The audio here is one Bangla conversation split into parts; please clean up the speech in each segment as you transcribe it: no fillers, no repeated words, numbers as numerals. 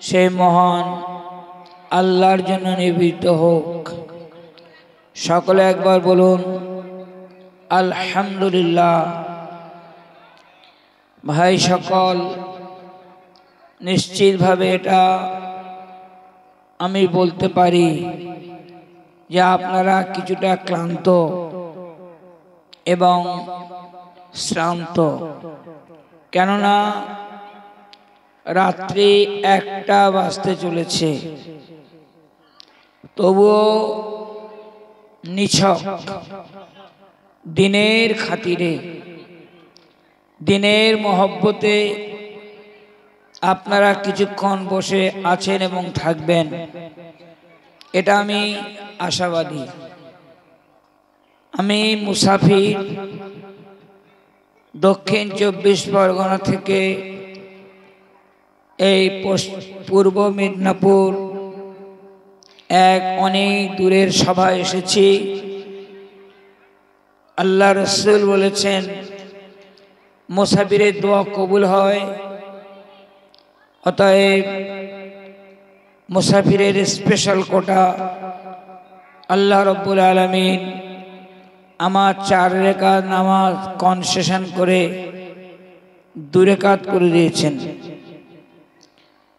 সেই মহান আল্লাহর জন্য নিবেদিত হোক। সকলে একবার বলুন আলহামদুলিল্লাহ। ভাই সকল, নিশ্চিতভাবে এটা আমি বলতে পারি যে আপনারা কিছুটা ক্লান্ত এবং শ্রান্ত, কেননা রাত্রি 1টা বাজতে চলেছে, তবুও নিছক দিনের খাতিরে, দিনের মহব্বতে আপনারা কিছুক্ষণ বসে আছেন এবং থাকবেন, এটা আমি আশাবাদী। আমি মুসাফির, দক্ষিণ 24 পরগনা থেকে এই পূর্ব মেদিনীপুর এক অনেক দূরের সভায় এসেছি। আল্লাহ রসুল বলেছেন মুসাফিরের দোয়া কবুল হয়, অতএব মুসাফিরের স্পেশাল কোটা আল্লাহ রব্বুল আলামিন আমার 4 রাকাত নামাজ কনসেশন করে 2 রাকাত করে দিয়েছেন।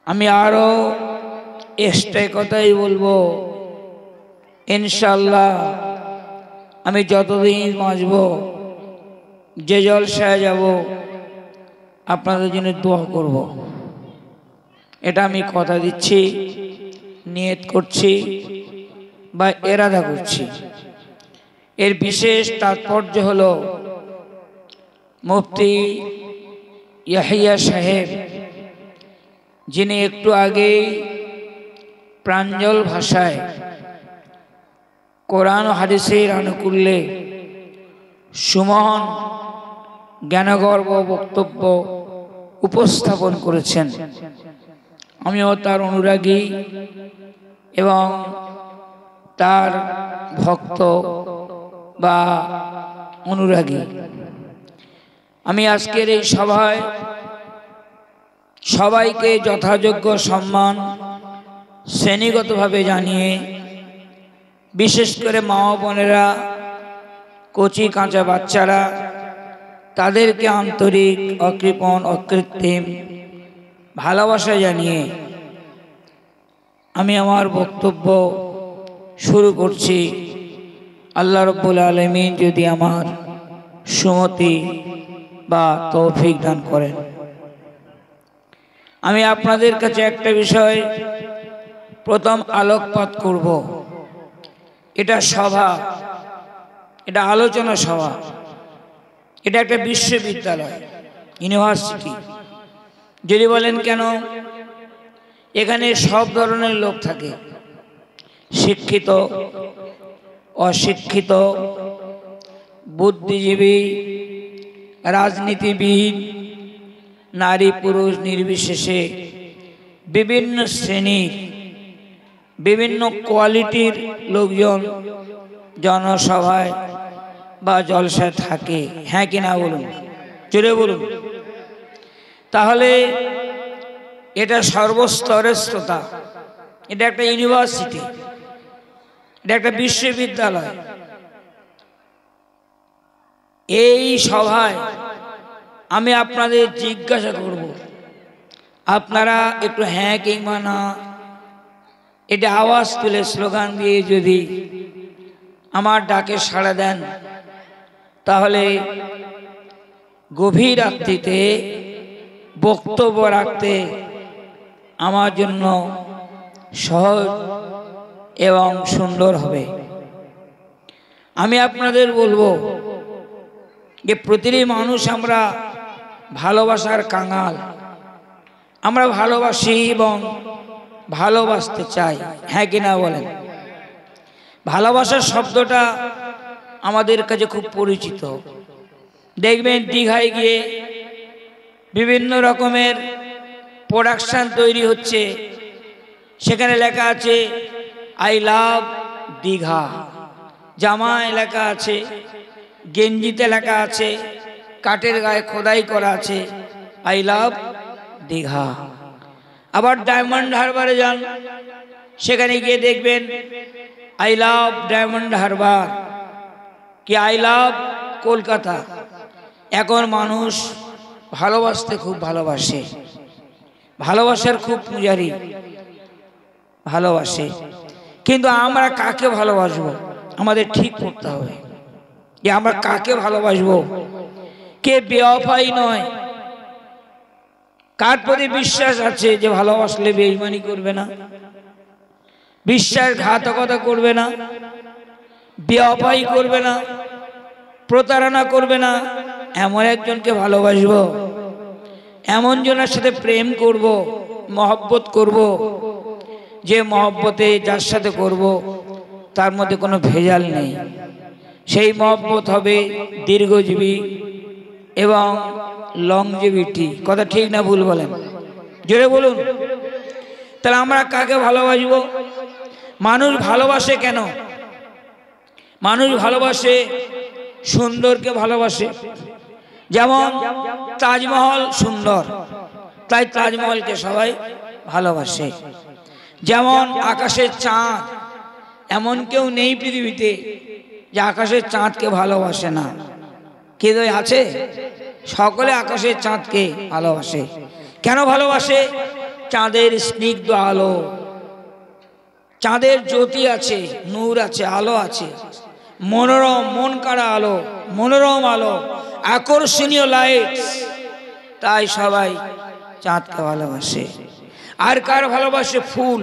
আমি আরো এক্সট্রা কথাই বলবো, ইনশাআল্লাহ আমি যতদিন বাঁচব, যে জলসায় যাব, আপনাদের জন্য দোয়া করব, এটা আমি কথা দিচ্ছি, নিয়ত করছি বা ইরাদা করছি। এর বিশেষ তাৎপর্য হলো মুফতি ইয়াহিয়া সাহেব, যিনি একটু আগেই প্রাঞ্জল ভাষায় কোরআন ও হাদিসের আনুকূল্যে সুমহান জ্ঞানগর্ভ বক্তব্য উপস্থাপন করেছেন। আমিও তার অনুরাগী এবং তার ভক্ত বা অনুরাগী। আমি আজকের এই সভায় সবাইকে যথাযোগ্য সম্মান শ্রেণীগতভাবে জানিয়ে, বিশেষ করে মা ও বোনেরা, কচি কাঁচা বাচ্চারা, তাদেরকে আন্তরিক, অকৃপণ, অকৃত্রিম ভালোবাসা জানিয়ে আমি আমার বক্তব্য শুরু করছি। আল্লাহ রব্বুল আলামিন যদি আমার সুমতি বা তৌফিক দান করেন। আমি আপনাদের কাছে একটা বিষয় প্রথম আলোকপাত করব। এটা সভা, এটা আলোচনা সভা, এটা একটা বিশ্ববিদ্যালয়, ইউনিভার্সিটি। যদি বলেন কেন, এখানে সব ধরনের লোক থাকে, শিক্ষিত, অশিক্ষিত, বুদ্ধিজীবী, রাজনীতিবিদ, নারী পুরুষ নির্বিশেষে বিভিন্ন শ্রেণীর, বিভিন্ন কোয়ালিটির লোকজন জনসভায় বা জলসায় থাকে। হ্যাঁ কি না বলুন, জোরে বলুন। তাহলে এটা সর্বস্তরের শ্রোতা, এটা একটা ইউনিভার্সিটি, এটা একটা বিশ্ববিদ্যালয়। এই সভায় আমি আপনাদের জিজ্ঞাসা করব, আপনারা একটু হ্যাঁ কিংবা না এটা আওয়াজ তুলে স্লোগান দিয়ে যদি আমার ডাকে সাড়া দেন, তাহলে গভীর রাত্রিতে বক্তব্য রাখতে আমার জন্য সহজ এবং সুন্দর হবে। আমি আপনাদের বলবো যে প্রতিটি মানুষ আমরা ভালোবাসার কাঙাল, আমরা ভালোবাসি এবং ভালোবাসতে চাই। হ্যাঁ কি না বলেন? ভালোবাসার শব্দটা আমাদের কাছে খুব পরিচিত। দেখবেন দীঘায় গিয়ে বিভিন্ন রকমের প্রোডাকশন তৈরি হচ্ছে, সেখানে লেখা আছে আই লাভ দীঘা। জামায় লেখা আছে, গেঞ্জিতে লেখা আছে, কাঠের গায়ে খোদাই করা আছে আই লাভ দীঘা। আবার ডায়মন্ড হারবারে যান, সেখানে গিয়ে দেখবেন আই লাভ ডায়মন্ড হারবার, কি আই লাভ কলকাতা। এখন মানুষ ভালোবাসতে খুব ভালোবাসে, ভালোবাসার খুব পূজারি, ভালোবাসে। কিন্তু আমরা কাকে ভালোবাসবো আমাদের ঠিক করতে হবে যে আমরা কাকে ভালোবাসবো। কে বেওয়াফাই নয়, কার প্রতি বিশ্বাস আছে যে ভালোবাসলে বেঈমানি করবে না, বিশ্বাসঘাতকতা করবে না, বেওয়াফাই করবে না, প্রতারণা করবে না, এমন একজনকে ভালোবাসবো, এমন জনের সাথে প্রেম করব, মহব্বত করব, যে মহব্বতে যার সাথে করব তার মধ্যে কোনো ভেজাল নেই। সেই মহব্বত হবে দীর্ঘজীবী এবং লংজিভিটি। কথা ঠিক না ভুল বলেন? জোরে বলুন। তাহলে আমরা কাকে ভালোবাসবো? মানুষ ভালোবাসে কেন? মানুষ ভালোবাসে সুন্দরকে ভালোবাসে। যেমন তাজমহল সুন্দর, তাই তাজমহলকে সবাই ভালোবাসে। যেমন আকাশের চাঁদ, এমন কেউ নেই পৃথিবীতে যে আকাশের চাঁদকে ভালোবাসে না। কে আছে? সকলে আকাশের চাঁদকে ভালোবাসে। কেন ভালোবাসে? চাঁদের স্নিগ্ধ আলো, চাঁদের জ্যোতি আছে, নূর আছে, আলো আছে, মনোরম মন কাড়া আলো, মনোরম আলো, আকর্ষণীয় লাইট, তাই সবাই চাঁদকে ভালোবাসে। আর কার ভালোবাসে? ফুল।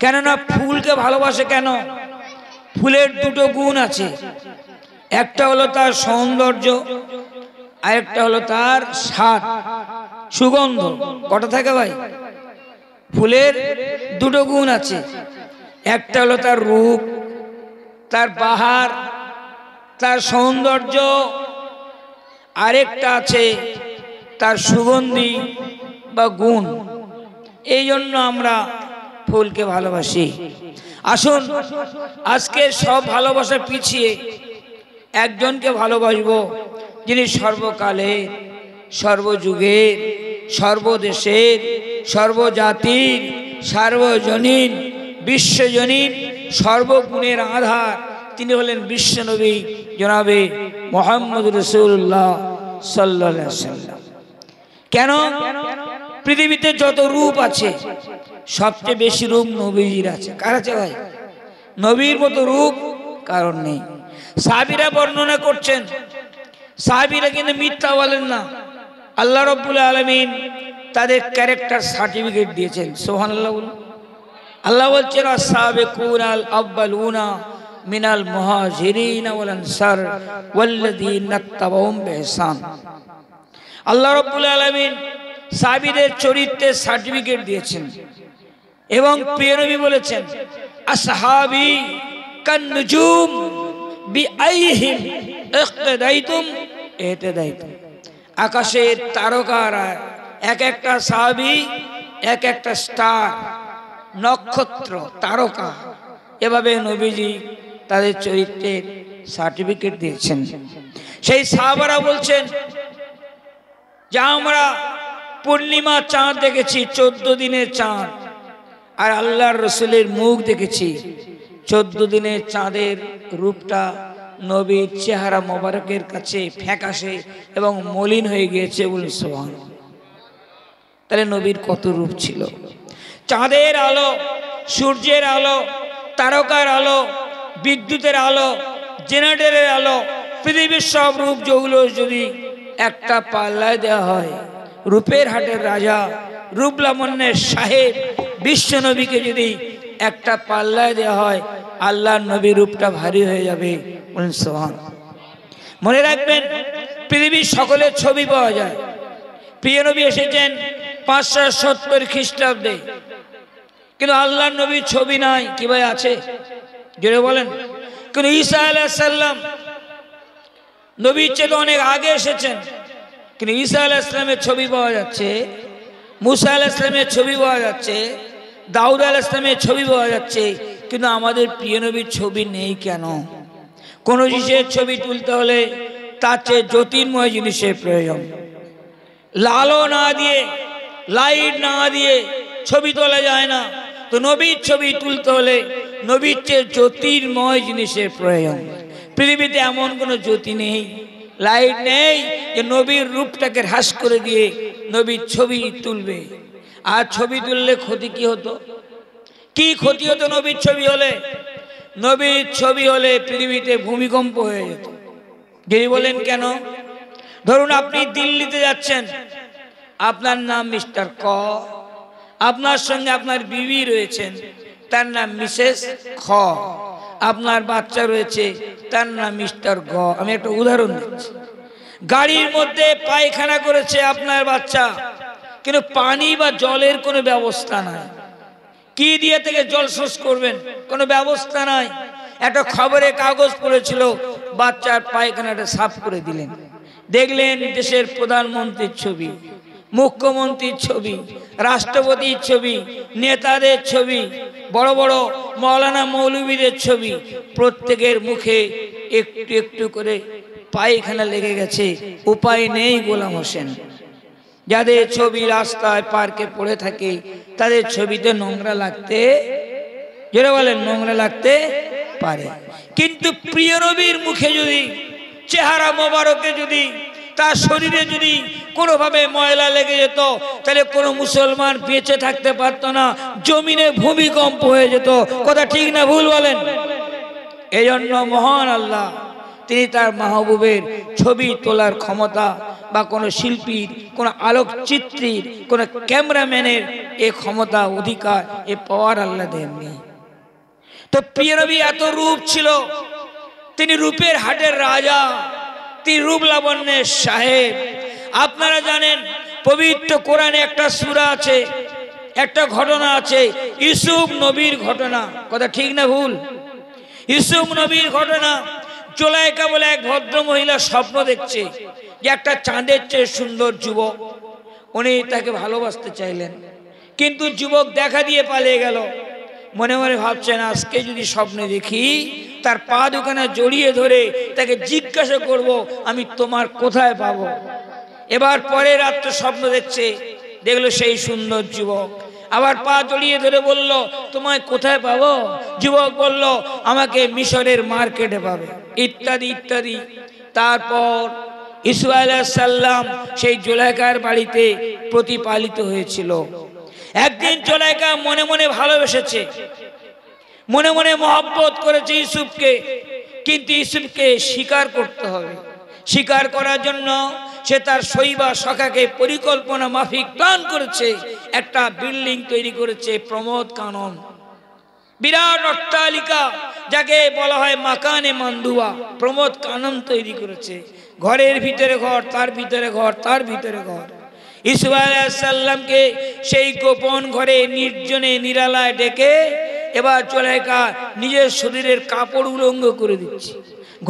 কেননা ফুলকে ভালোবাসে কেন? ফুলের দুটো গুণ আছে, একটা হলো তার সৌন্দর্য, আর একটা হলো তার স্বাদ, সুগন্ধ। কটা থাকে ভাই? ফুলের দুটো গুণ আছে, একটা হলো তার রূপ, তার বাহার, তার সৌন্দর্য, আরেকটা আছে তার সুগন্ধি বা গুণ। এই জন্য আমরা ফুলকে ভালোবাসি। আসুন আজকে সব ভালোবাসা পিছিয়ে একজনকে ভালোবাসবো, যিনি সর্বকালে, সর্বযুগের, সর্বদেশের, সর্বজাতির, সার্বজনীন, বিশ্বজনীন, সর্বগুণের আধার। তিনি হলেন বিশ্বনবী জনাবে মুহাম্মদ রাসূলুল্লাহ সাল্লাল্লাহু আলাইহি ওয়াসাল্লাম। কেন? পৃথিবীতে যত রূপ আছে সবচেয়ে বেশি রূপ নবীজির আছে। কার আছে ভাই? নবীর মতো রূপ কারণ নেই। সাহাবীরা বর্ণনা করছেন, সাহাবীরা কিন্তু মিথ্যা বলেন না। আল্লাহ রাব্বুল আলামিন তাদের ক্যারেক্টার সার্টিফিকেট দিয়েছেন। সুবহানাল্লাহ বলুন। আল্লাহ বলছেন আস-সাবিকুনাল আউয়ালুনা মিনাল মুহাজিরিন ওয়াল আনসার ওয়াল্লাযীনা তাবাউহুম বিইহসান। আল্লাহ রাব্বুল আলামিন সাহাবীদের চরিত্রের সার্টিফিকেট দিয়েছেন এবং প্রিয় নবী বলেছেন আসহাবি কান্নুজুম বিআইহিম ইক্তাদাইতুম ইহতাদাইতুম। আকাশের তারকারা এক একটা সাহাবী, এক একটা স্টার, নক্ষত্র, তারকা। এভাবে নবীজি তাদের চরিত্রের সার্টিফিকেট দিয়েছেন। সেই সাহাবারা বলছেন যে আমরা পূর্ণিমা চাঁদ দেখেছি, 14 দিনের চাঁদ, আর আল্লাহর রাসূলের মুখ দেখেছি। 14 দিনের চাঁদের রূপটা নবীর চেহারা মোবারকের কাছে ফ্যাকাশে এবং মলিন হয়ে গিয়েছে। বলুন সুবহানাল্লাহ। তাহলে নবীর কত রূপ ছিল! চাঁদের আলো, সূর্যের আলো, তারকার আলো, বিদ্যুতের আলো, জেনারেটরের আলো, পৃথিবীর সব রূপ যেগুলো যদি একটা পাল্লায় দেওয়া হয়, রূপের হাটের রাজা, রূপ লাবণ্যের সাহেব বিশ্বনবীকে যদি একটা পাল্লায় দেওয়া হয়, আল্লাহর নবীর রূপটা ভারী হয়ে যাবে। বলুন সুবহানাল্লাহ। মনে রাখবেন, পৃথিবীর সকলের ছবি পাওয়া যায়। প্রিয় নবী এসেছেন 570 খ্রিস্টাব্দে, কিন্তু আল্লাহর নবীর ছবি নাই। কি ভাই আছে? জোরে বলেন। কিন্তু ঈসা আলাইহিস সালাম নবীর চেয়ে অনেক আগে এসেছেন, কিন্তু ঈসা আলাইহিস সালামের ছবি পাওয়া যাচ্ছে, মুসা আলাইহিস সালামের ছবি পাওয়া যাচ্ছে, দাউদ আলাইহিস সালামের ছবি পাওয়া যাচ্ছে, কিন্তু আমাদের প্রিয় নবীর ছবি নেই কেন? কোন জিনিসের ছবি তুলতে হলে তার চেয়ে জ্যোতির্ময় জিনিসের প্রয়োজন। লালও না দিয়ে লাইট না দিয়ে ছবি তোলা যায় না। তো নবীর ছবি তুলতে হলে নবীর চেয়ে জ্যোতির্ময় জিনিসের প্রয়োজন। পৃথিবীতে এমন কোনো জ্যোতি নেই, লাইট নেই যে নবীর রূপটাকে হ্রাস করে দিয়ে নবীর ছবি তুলবে। আর ছবি তুললে ক্ষতি কি হতো? কি ক্ষতি হতো নবীর ছবি হলে? নবীর ছবি হলে পৃথিবীতে ভূমিকম্প হয়ে যেত। যদি বলেন কেন? ধরুন আপনি দিল্লিতে যাচ্ছেন, আপনার নাম মিস্টার ক, আপনার সঙ্গে আপনার বিবি রয়েছেন, তার নাম মিসেস খ, আপনার বাচ্চা রয়েছে, তার নাম মিস্টার গ। আমি একটা উদাহরণ দিচ্ছি। গাড়ির মধ্যে পায়খানা করেছে আপনার বাচ্চা, কিন্তু পানি বা জলের কোনো ব্যবস্থা নাই। কি দিয়ে থেকে জল শোষ করবেন? কোনো ব্যবস্থা নাই। একটা খবরে কাগজ পড়েছিল, বাচ্চার পায়খানাটা সাফ করে দিলেন। দেখলেন দেশের প্রধানমন্ত্রীর ছবি, মুখ্যমন্ত্রীর ছবি, রাষ্ট্রপতির ছবি, নেতাদের ছবি, বড় বড় মৌলানা মৌলবীদের ছবি, প্রত্যেকের মুখে একটু একটু করে পায়খানা লেগে গেছে। উপায় নেই গোলাম হোসেন। যাদের ছবি রাস্তায় পার্কে পড়ে থাকে তাদের ছবিতে নোংরা লাগতে, যেটা বলেন, নোংরা লাগতে পারে। কিন্তু প্রিয় নবীর মুখে যদি, চেহারা মোবারকে যদি, তার শরীরে যদি কোনোভাবে ময়লা লেগে যেত, তাহলে কোনো মুসলমান বেঁচে থাকতে পারতো না, জমিনে ভূমিকম্প হয়ে যেত। কথা ঠিক না ভুল বলেন? এই জন্য মহান আল্লাহ তিনি তার মাহবুবের ছবি তোলার ক্ষমতা বা কোনো শিল্পীর, কোনো আলোকচিত্রীর, কোনো ক্যামেরাম্যানের এই ক্ষমতা, অধিকার, এ পাওয়ার আল্লাহ দেননি। তো প্রিয় নবী এত রূপ ছিল, তিনি রূপের হাটের রাজা, তিনি রূপ লাবণ্যের সাহেব। আপনারা জানেন পবিত্র কোরআনে একটা সূরা আছে, একটা ঘটনা আছে, ইউসুফ নবীর ঘটনা। কথা ঠিক না ভুল? ইউসুফ নবীর ঘটনা। জুলাইখা বলে এক ভদ্র মহিলা স্বপ্ন দেখছে যে একটা চাঁদের চেয়ে সুন্দর যুবক, উনি তাকে ভালোবাসতে চাইলেন, কিন্তু যুবক দেখা দিয়ে পালিয়ে গেল। মনে মনে ভাবছেন আজকে যদি স্বপ্নে দেখি, তার পা দুখানা জড়িয়ে ধরে তাকে জিজ্ঞাসা করব, আমি তোমার কোথায় পাবো। এবার পরের রাত্রে স্বপ্ন দেখছে, দেখলো সেই সুন্দর যুবক, আবার পা জড়িয়ে ধরে বলল, তোমায় কোথায় পাবো? যুবক বলল, আমাকে মিশরের মার্কেটে পাবে, ইত্যাদি ইত্যাদি। তারপর ইউসুফ আলাইহিস সালাম সেই জুলাইখার বাড়িতে প্রতিপালিত হয়েছিল। একদিন জুলাইখা মনে মনে ভালোবেসেছে, মনে মনে মহব্বত করেছে ইউসুফকে, কিন্তু ইউসুফকে স্বীকার করতে হবে। স্বীকার করার জন্য সে তার শৈবা সখাকে পরিকল্পনা মাফিক প্ল্যান করেছে, একটা বিল্ডিং তৈরি করেছে, প্রমোদ কানন, বিরাট অট্টালিকা, যাকে বলা হয় মাকানে মান্দুয়া। প্রমোদ কানন তৈরি করেছে, ঘরের ভিতরে ঘর, তার ভিতরে ঘর, তার ভিতরে ঘর। ইউসুফ আলাইহিস সালামকে সেই গোপন ঘরে নির্জনে নিরালায় ডেকে এবার জুলাইখা নিজের শরীরের কাপড় উলঙ্গ করে দিচ্ছে,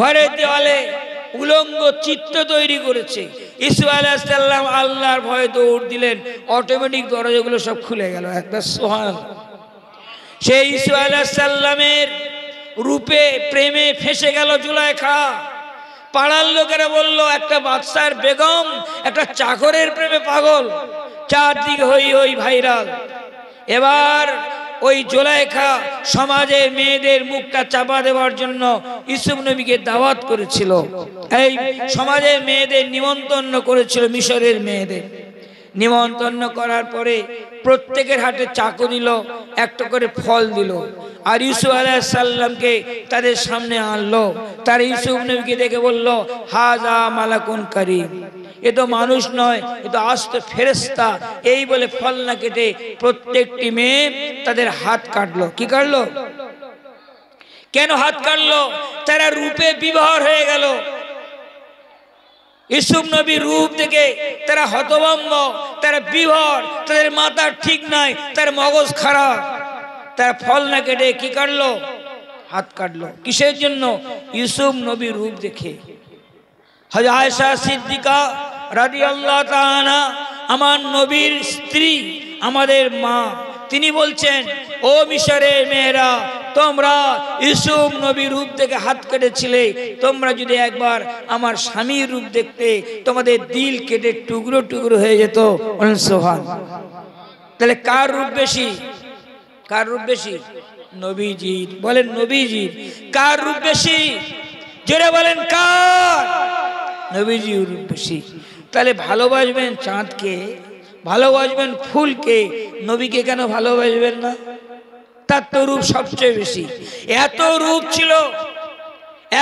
ঘরের দেওয়ালে উলঙ্গ চিত্র তৈরি করেছে। ইউসুফ আলাইহিস সালাম আল্লাহর ভয়ে দৌড় দিলেন, অটোমেটিক দরজাগুলো সব খুলে গেল। একটা সুবহানাল্লাহ। সেই ইউসুফ আলাইহিস সালামের রূপে প্রেমে ফেঁসে গেল জুলাইখা। পাড়ার লোকেরা বলল, একটা বাদশার বেগম একটা চাকরের প্রেমে পাগল, চারদিকে হই হই ভাইরাল। এবার ওই জুলাইখা সমাজের মেয়েদের মুখটা চাপা দেওয়ার জন্য ইউসুফ নবীকে দাওয়াত করেছিল। এই সমাজের মেয়েদের নিমন্ত্রণ করেছিল, মিশরের মেয়েদের নিমন্ত্রণ করার পরে প্রত্যেকের হাতে চাকু দিল, একটা করে ফল দিল, আর ইউসুফ আলাইহিস সালামকে তাদের সামনে আনলো। তার ইউসুফ নবীকে দেখে বলল, হাজা মালাকুন কারীম, এ তো মানুষ নয়, এ তো আস্ত ফেরেশতা। এই বলে ফল না কেটে প্রত্যেকটি মেয়ে তাদের হাত কাটলো। কি কাটলো? কেন হাত কাটলো? তারা রূপে বিবহর হয়ে গেল। ইউসুফ নবীর রূপ দেখে তারা হতভম্ব, তারা বিভর, তাদের মাথা ঠিক নাই, তার মগজ খারাপ। তারা ফল না কেটে কি কাটলো? হাত কাটলো। কিসের জন্য? ইউসুফ নবীর রূপ দেখে। হযরত আয়েশা সিদ্দিকা রাদিয়াল্লাহু তাআলা, আমার নবীর স্ত্রী, আমাদের মা, তিনি বলছেন, ও মিশরের মেয়েরা, তোমরা ইউসুফ নবীর রূপ থেকে হাত কেটেছিলে, তোমরা যদি একবার আমার স্বামীর রূপ দেখতে তোমাদের দিল কেটে টুকরো টুকরো হয়ে যেত। সুবহানাল্লাহ। তাহলে কার রূপ বেশি? কার রূপ বেশি? নবীজির। বলেন নবীজির। কার রূপ বেশি? জোরে বলেন কার? নবীজির রূপ বেশি। তাহলে ভালোবাসবেন চাঁদকে, ভালোবাসবেন ফুলকে, নবীকে কেন ভালোবাসবেন না? তার তো রূপ সবচেয়ে বেশি। এত রূপ ছিল।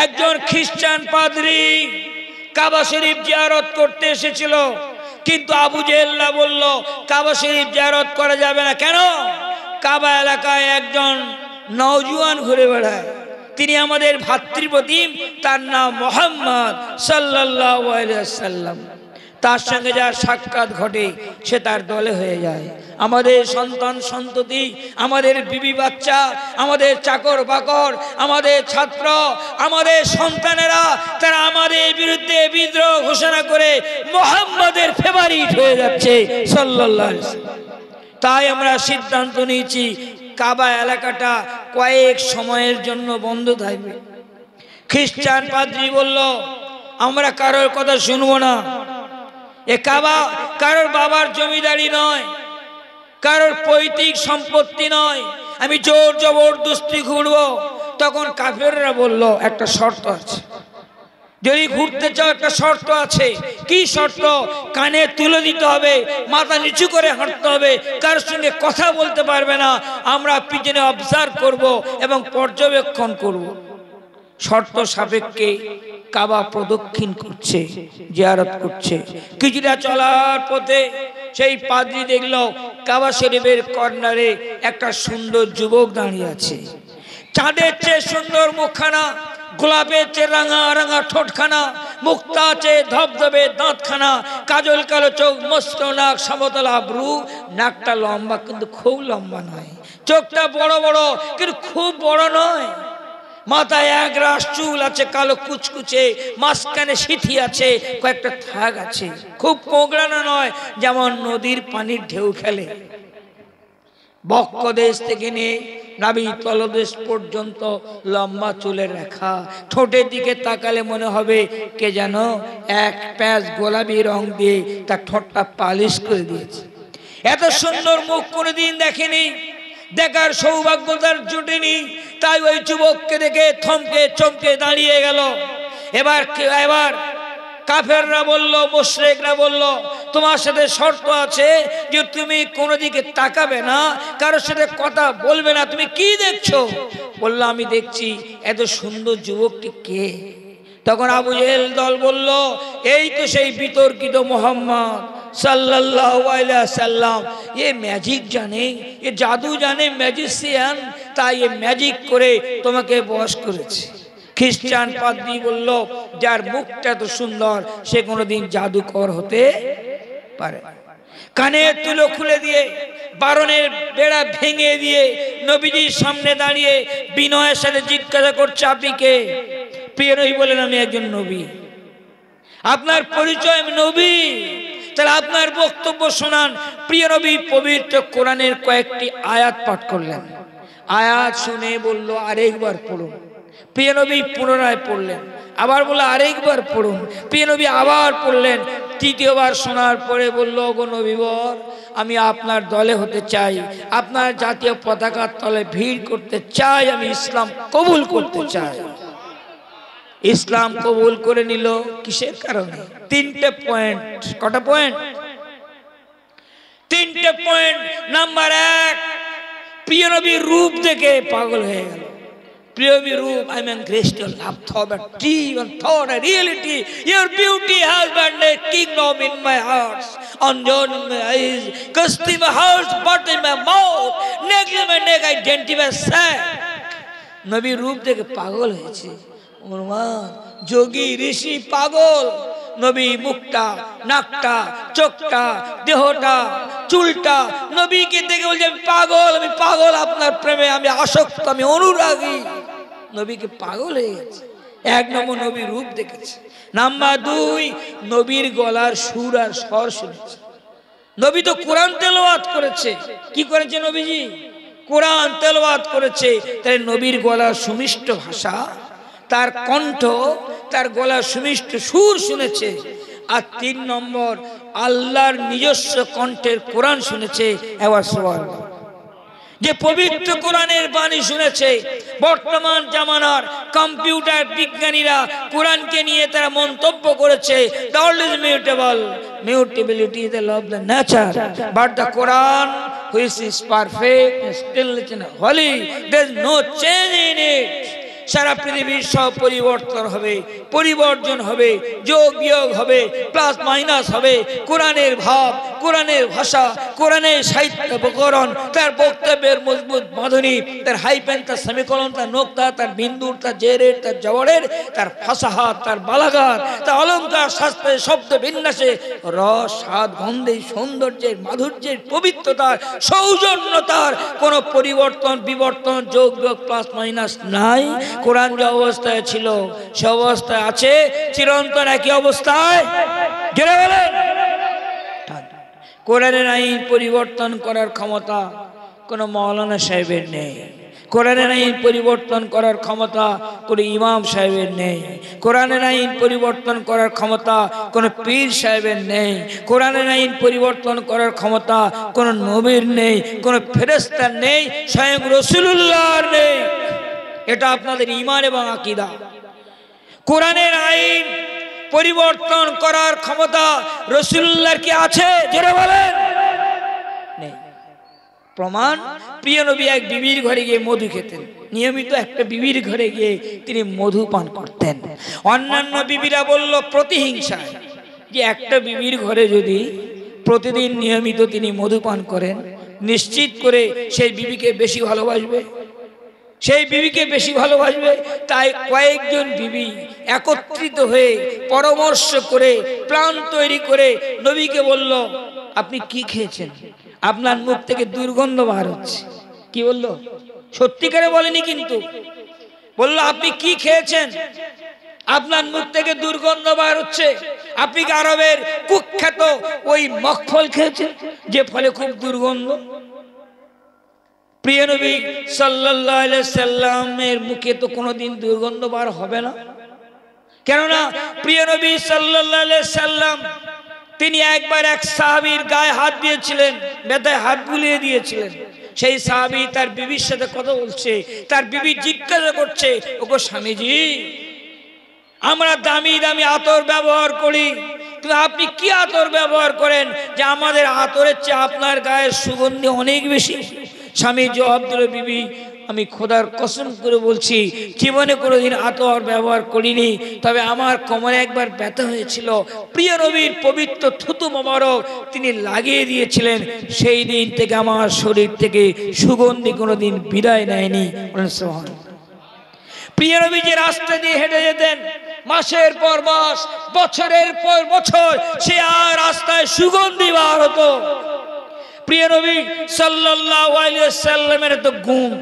একজন খ্রিস্টান পাদ্রী কাবা শরীফ জিয়ারত করতে এসেছিল, কিন্তু আবু জেহেল বলল কাবা শরীফ জিয়ারত করা যাবে না। কেন? কাবা এলাকায় একজন নওজোয়ান ঘুরে বেড়ায়, তিনি আমাদের ভাতৃপ্রতিম, তার নাম মুহাম্মদ সাল্লাল্লাহু আলাইহি ওয়াসাল্লাম। তার সঙ্গে যার সাক্ষাৎ ঘটে সে তার দলে হয়ে যায়। আমাদের সন্তান সন্ততি, আমাদের বিবি বাচ্চা, আমাদের চাকর বাকর, আমাদের ছাত্র, আমাদের সন্তানেরা তারা আমাদের বিরুদ্ধে বিদ্রোহ ঘোষণা করে মুহাম্মদের ফেভারিট হয়ে যাচ্ছে সাল্লাল্লাহু আলাইহি ওয়াসাল্লাম। তাই আমরা সিদ্ধান্ত নিয়েছি কাবা এলাকাটা কয়েক সময়ের জন্য বন্ধ থাকবে। খ্রিস্টান পাদ্রী বলল আমরা কারোর কথা শুনবো না। এ কাবা কারোর বাবার জমিদারি নয়, কারোর পৈতৃক সম্পত্তি নয়, আমি জোর জবরদস্তি ঘুরবো। তখন কাফেররা বলল একটা শর্ত আছে, যদি ঘুরতে চাও একটা শর্ত আছে। কি শর্ত? কানে তুলে দিতে হবে, মাথা নিচু করে হাঁটতে হবে, কারোর সঙ্গে কথা বলতে পারবে না, আমরা পিছনে অবজার্ভ করব এবং পর্যবেক্ষণ করব। শর্ত সাপেক্ষে কাবা প্রদক্ষিণ করছে, জিয়ারত করছে। কিছুটা চলার পথে সেই পাদ্রী দেখল কাবা শরীফের কর্নারে একটা সুন্দর যুবক দাঁড়িয়ে আছে। চাঁদের চেয়ে সুন্দর মুখখানা, গোলাপের চেয়ে রাঙা রাঙা ঠোঁটখানা, মুক্তা চেয়ে ধবধবে দাঁতখানা, কাজল কালো চোখ, মস্ত নাক, সমতলা ভ্রু, নাকটা লম্বা কিন্তু খুব লম্বা নয়, চোখটা বড় বড় কিন্তু খুব বড় নয়, মাথায় এক রাশ চুল আছে কালো কুচকুচে, মাঝখানে সিথি আছে, কয়েকটা থাক আছে, খুব কোঁকড়ানো নয়, যেমন নদীর পানির ঢেউ খেলে। বক্ষ দেশ থেকে নিয়ে নাভি তলদেশ পর্যন্ত লম্বা চুলের রেখা, ঠোঁটের দিকে তাকালে মনে হবে কে যেন এক প্যাঁচ গোলাপি রং দিয়ে তার ঠোঁটটা পালিশ করে দিয়েছে। এত সুন্দর মুখ কোনোদিন দেখেনি, দেখার সৌভাগ্য তার জুটেনি। তাই ওই যুবককে দেখে থমকে চমকে দাঁড়িয়ে গেল। এবার কাফেররা বলল, মুশরিকরা বলল, তোমার সাথে শর্ত আছে যে তুমি কোনো দিকে তাকাবে না, কারোর সাথে কথা বলবে না। তুমি কি দেখছো? বললো আমি দেখছি এত সুন্দর যুবকটি কে। তখন আবু জেহেল দল বলল, এই তো সেই বিতর্কিত মুহাম্মদ সাল্লাল্লাহু আলাইহি ওয়াসাল্লাম। এ ম্যাজিক জানে, এ জাদু জানে, ম্যাজিশিয়ান, তাই এ ম্যাজিক করে তোমাকে বশ করেছে। খ্রিস্টান পাদ্রী বলল, যার মুখটা এত সুন্দর সে কোনোদিন জাদুকর হতে পারে। কানের তুলো খুলে দিয়ে, বারণের বেড়া ভেঙে দিয়ে নবীজির সামনে দাঁড়িয়ে বিনয়ের সাথে জিজ্ঞাসা করছে, আপনি কে? প্রিয় নবী বলেন, আমি একজন নবী। আপনার পরিচয়? আমি নবী। তাহলে আপনার বক্তব্য শোনান। প্রিয় নবী পবিত্র কোরআনের কয়েকটি আয়াত পাঠ করলেন। আয়াত শুনে বলল, আরেকবার পড়ুন। প্রিয় নবী পুনরায় পড়লেন, আবার বলল আরেকবার পড়ুন। প্রিয় নবী আবার পড়লেন। তৃতীয়বার শোনার পরে বলল, গো নবীবর, আমি আপনার দলে হতে চাই, আপনার জাতীয় পতাকার তলে ভিড় করতে চাই, আমি ইসলাম কবুল করতে চাই। ইসলাম কবুল করে নিল কিসের কারণে? তিনটে পয়েন্ট। কটা পয়েন্ট? তিনটে পয়েন্ট। নাম্বার এক, প্রিয় নবীর রূপ দেখে পাগল হয়ে গেল। প্রিয় নবীর রূপ, I am graced to love thought and deep and thought and reality. Your beauty has been a kingdom in my heart, on your eyes, cast in my heart, but in my mouth, neck in my neck, identify sad. নবীর রূপ দেখে পাগল হয়েছে। যোগী ঋষি পাগল। নবী মুখটা, নাকটা, চোখটা, দেহটা, চুলটা, নবীকে দেখে বলছে আমি পাগল, আমি পাগল আপনার প্রেমে, আমি আসক্ত, আমি অনুরাগী। নবীকে পাগল হয়ে গেছে। এক নম্বর নবীর রূপ দেখেছে। নাম্বার দুই, নবীর গলার সুর আর স্বর শুনেছে। নবী তো কোরআন তেলাওয়াত করেছে। কি করেছে নবীজি? কোরআন তেলাওয়াত করেছে, তাই নবীর গলার সুমিষ্ট ভাষা, তার কণ্ঠ, তার গলার সুমিষ্ট সুর শুনেছে। আর 3 নম্বর, আল্লাহর নিজস্ব কণ্ঠের কোরআন শুনেছে। এবার সওয়াল, যে পবিত্র কোরআনের বাণী শুনেছে। বর্তমান জামানার কম্পিউটার বিজ্ঞানীরা কোরআনকে নিয়ে তারা মন্তব্য করেছে, the world is mutable, mutability is the law of the nature, but the Quran which is perfect and still holy, there is no change in it. সারা পৃথিবীর সব পরিবর্তন হবে, পরিবর্জন হবে, যোগ বিয়োগ হবে, প্লাস মাইনাস হবে। কোরআনের ভাব, কোরআনের ভাষা, কোরআনের সাহিত্য উপকরণ, তার বক্তব্যের মজবুত বাঁধনি, তার হাইপেন, তার সেমিকোলন, তার নোক্তা, তার বিন্দুর, তার জেরের, তার জবরের, তার ফাসাহাত, তার বালাগাত, তার অলঙ্কার শাস্ত্রের শব্দ বিন্যাসে, রস, স্বাদ, গন্ধে, সৌন্দর্যের, মাধুর্যের, পবিত্রতার, সৌজন্যতার কোনো পরিবর্তন, বিবর্তন, যোগ বিয়োগ, প্লাস মাইনাস নাই। কোরআন যে অবস্থায় ছিল সে অবস্থায় আছে, চিরন্তন একই অবস্থায়। জোরে বলেন। কোরআনের আইন পরিবর্তন করার ক্ষমতা কোনো মাওলানা সাহেবের নেই। কোরআনের আইন পরিবর্তন করার ক্ষমতা কোনো ইমাম সাহেবের নেই। কোরআনের আইন পরিবর্তন করার ক্ষমতা কোনো পীর সাহেবের নেই। কোরআনের আইন পরিবর্তন করার ক্ষমতা কোনো নবীর নেই, কোনো ফেরেশতার নেই, স্বয়ং রাসূলুল্লাহর নেই। এটা আপনাদের ঈমান এবং আকীদা। কোরআনের আইন পরিবর্তন করার ক্ষমতা রাসূলুল্লাহর কি আছে? জোরে বলেন। নেই। প্রমাণ, প্রিয় নবী এক বিবির ঘরে গিয়ে মধু খেতেন। নিয়মিত একটা বিবির ঘরে গিয়ে তিনি মধু পান করতেন। অন্যান্য বিবিরা বলল প্রতিহিংসা, যে একটা বিবির ঘরে যদি প্রতিদিন নিয়মিত তিনি মধু পান করেন, নিশ্চিত করে সেই বিবিকে বেশি ভালোবাসবে, সেই বিবিকে বেশি ভালোবাসবে। তাই কয়েকজন বিবি একত্রিত হয়ে পরামর্শ করে প্ল্যান তৈরি করে নবীকে বলল, আপনি কি খেয়েছেন? আপনার মুখ থেকে দুর্গন্ধ বার হচ্ছে। কি বলল? সত্যিকারে বলেনি, কিন্তু বলল আপনি কি খেয়েছেন? আপনার মুখ থেকে দুর্গন্ধ বার হচ্ছে। আপনি কি আরবের কুখ্যাত ওই মখফল খেয়েছেন, যে ফলে খুব দুর্গন্ধ? প্রিয় নবী সাল্লাল্লাহু আলাইহি সাল্লামের মুখে তো কোনোদিন দুর্গন্ধ বার হবে না, কেননা প্রিয় নবী সাল্লাল্লাহু আলাইহি সাল্লাম তিনি একবার এক সাহাবীর গায়ে হাত দিয়েছিলেন, ব্যথায় হাত বুলিয়ে দিয়েছিলেন। সেই সাহাবী তার বিবির সাথে কথা বলছে, তার বিবি জিজ্ঞাসা করছে, ওগো স্বামীজি, আমরা দামি দামি আতর ব্যবহার করি, কিন্তু আপনি কি আতর ব্যবহার করেন যে আমাদের আতরের চেয়ে আপনার গায়ের সুগন্ধি অনেক বেশি? স্বামী জবাব দিল, বিবি, আমি খোদার কসম করে বলছি জীবনে কোনোদিন আতর ব্যবহার করিনি, তবে আমার কোমরে একবার ব্যথা হয়েছিল, প্রিয় নবীর পবিত্র থুতু মোবারক তিনি লাগিয়ে দিয়েছিলেন, সেই দিন থেকে আমার শরীর থেকে সুগন্ধি কোনোদিন বিদায় নেয়নি। প্রিয় নবী যে রাস্তা দিয়ে হেঁটে যেতেন মাসের পর মাস, বছরের পর বছর, সে আর রাস্তায় সুগন্ধি বার হতো। প্রিয় নবী সাল্লাল্লাহু আলাইহি ওয়াসাল্লামের তো গুণ,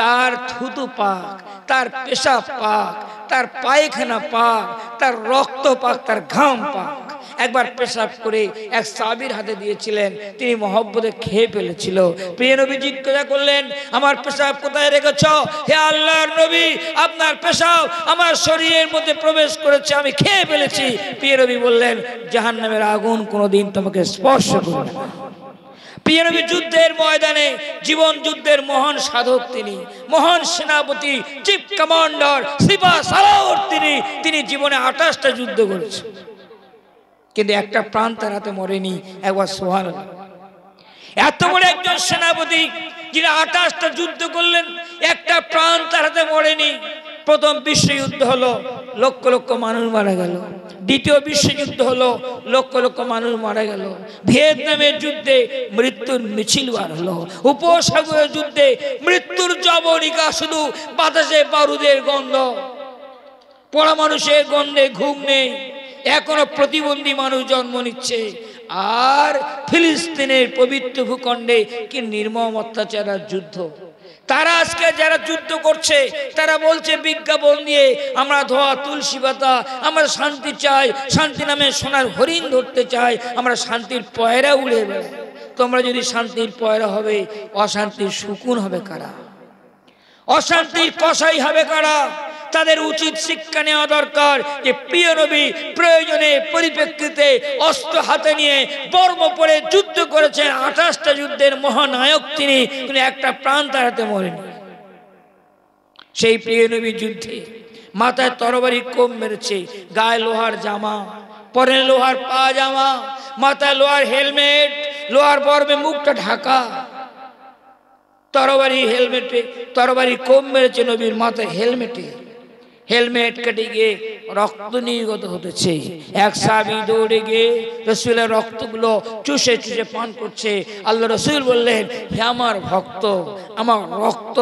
তার থুতু পাক, তার পেশাব পাক, তার পায়খানা পাক, তার রক্ত পাক, তার ঘাম পাক। একবার পেশাব করে এক সাহাবীর হাতে দিয়েছিলেন, তিনি মহব্বতে খেয়ে ফেলেছিল। প্রিয় নবী জিজ্ঞাসা করলেন, আমার পেশাব কোথায় রেখেছ? হে আল্লাহর নবী, আপনার পেশাব আমার শরীরের মধ্যে প্রবেশ করেছে, আমি খেয়ে ফেলেছি। প্রিয় নবী বললেন, জাহান্নামের আগুন কোনোদিন তোমাকে স্পর্শ করবে না। প্রিয় নবী যুদ্ধের ময়দানে, জীবন যুদ্ধের মহান সাধক তিনি, মহান সেনাপতি, চিফ কমান্ডার, সিপাহ সালার তিনি জীবনে 28টা যুদ্ধ করেছেন, কিন্তু একটা প্রাণ তার হাতে মরেনি। একবার সুবহানাল্লাহ। এত বড় একজন সেনাপতি যিনি 28টা যুদ্ধ করলেন, একটা প্রাণ তার হাতে মরেনি। প্রথম বিশ্বযুদ্ধ হলো, লক্ষ লক্ষ মানুষ মারা গেল। দ্বিতীয় বিশ্বযুদ্ধ হলো, লক্ষ লক্ষ মানুষ মারা গেল। ভিয়েতনামের যুদ্ধে মৃত্যুর মিছিল বার হলো। উপসাগরের যুদ্ধে মৃত্যুর জবনিকা, শুধু বাতাসে বারুদের গন্ধ, পড়া মানুষের গন্ধে ঘুম নেই, এখনো প্রতিবন্ধী মানুষ জন্ম নিচ্ছে। আর ফিলিস্তিনের পবিত্র ভূখণ্ডে কি নির্মম অত্যাচার আর যুদ্ধ। তারা আজকে যারা যুদ্ধ করছে, তারা বলছে বিজ্ঞাপন দিয়ে, আমরা ধোয়া তুলসী পাতা, আমরা শান্তি চাই, শান্তি নামে সোনার হরিণ ধরতে চাই, আমরা শান্তির পয়রা উড়ে বেড়াই। তোমরা যদি শান্তির পয়রা হবে, অশান্তির সুকুন হবে কারা? অশান্তির কসাই হবে কারা? তাদের উচিত শিক্ষা নেওয়া দরকার যে প্রিয় নবী প্রয়োজনে পরিপ্রেক্ষিতে অস্ত্র হাতে নিয়ে বর্ম পরে যুদ্ধ করেছেন। 28টা যুদ্ধের মহানায়ক তিনি, কিন্তু একটা প্রাণ তার হাতে মরেনি। সেই প্রিয় নবী যুদ্ধে মাথায় তরবারি কোপ মেরেছে, গায়ে লোহার জামা, পরে লোহার পাজামা, মাথায় লোহার হেলমেট, লোহার বর্মে মুখটা ঢাকা, তরবারি হেলমেটে তরবারি কোপ মেরেছে নবীর মাথায় হেলমেটে। হেলমেট কেটে গিয়ে রক্ত নির্গত হতেছে। এক সাহাবী দৌড়ে গিয়ে রসুলের রক্তগুলো চুষে চুষে পান করছে। আল্লাহ রসুল বললেন, হে আমার ভক্ত, আমার রক্ত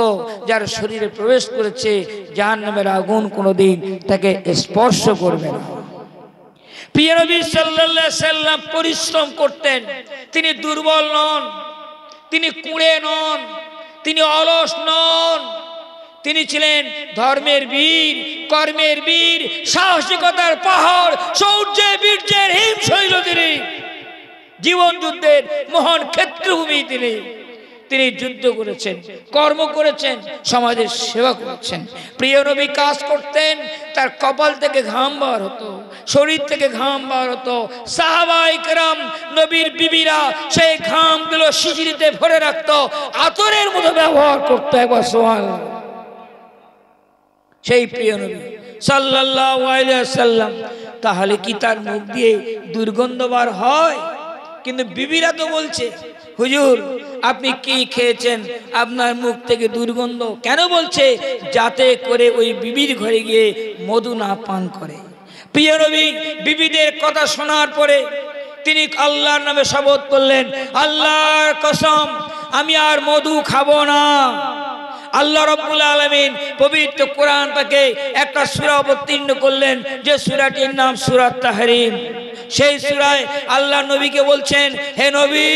যার শরীরে প্রবেশ করেছে জাহান্নামের আগুন কোনোদিন তাকে স্পর্শ করবে না। প্রিয় নবী সাল্লাল্লাহু আলাইহি সাল্লাম পরিশ্রম করতেন। তিনি দুর্বল নন, তিনি কুঁড়ে নন, তিনি অলস নন। তিনি ছিলেন ধর্মের বীর, কর্মের বীর, সাহসিকতার পাহাড়, শৌর্যের বীর্যের হিমশৈল। তিনি জীবন যুদ্ধের মহান ক্ষেত্রভূমি। তিনি যুদ্ধ করেছেন, কর্ম করেছেন, সমাজের সেবা করেছেন। প্রিয় নবী কাজ করতেন, তার কপাল থেকে ঘাম বার হতো, শরীর থেকে ঘাম বার হতো। সাহাবায়ে কেরাম নবীর বিবিরা সেই ঘামগুলো শিশিরিতে ভরে রাখতো, আতরের মতো ব্যবহার করতো। একবার সুবহানাল্লাহ। সেই প্রিয় নবী সাল্লাল্লাহু আলাইহি ওয়াসাল্লাম, তাহলে কি তার মুখ দিয়ে দুর্গন্ধ বার হয়? কিন্তু বিবিরা তো বলছে, হুজুর আপনি কি খেয়েছেন, আপনার মুখ থেকে দুর্গন্ধ কেন? বলছে যাতে করে ওই বিবির ঘরে গিয়ে মধু না পান করে। প্রিয় নবী বিবিদের কথা শোনার পরে তিনি আল্লাহর নামে শপথ করলেন, আল্লাহর কসম আমি আর মধু খাবো না। আল্লাহ রাব্বুল আলামিন পবিত্র কোরআন থেকে একটা সূরা অবতীর্ণ করলেন, যে সূরাটির নাম সূরা তাহরিম। সেই সূরায় আল্লাহ নবীকে বলছেন, হে নবী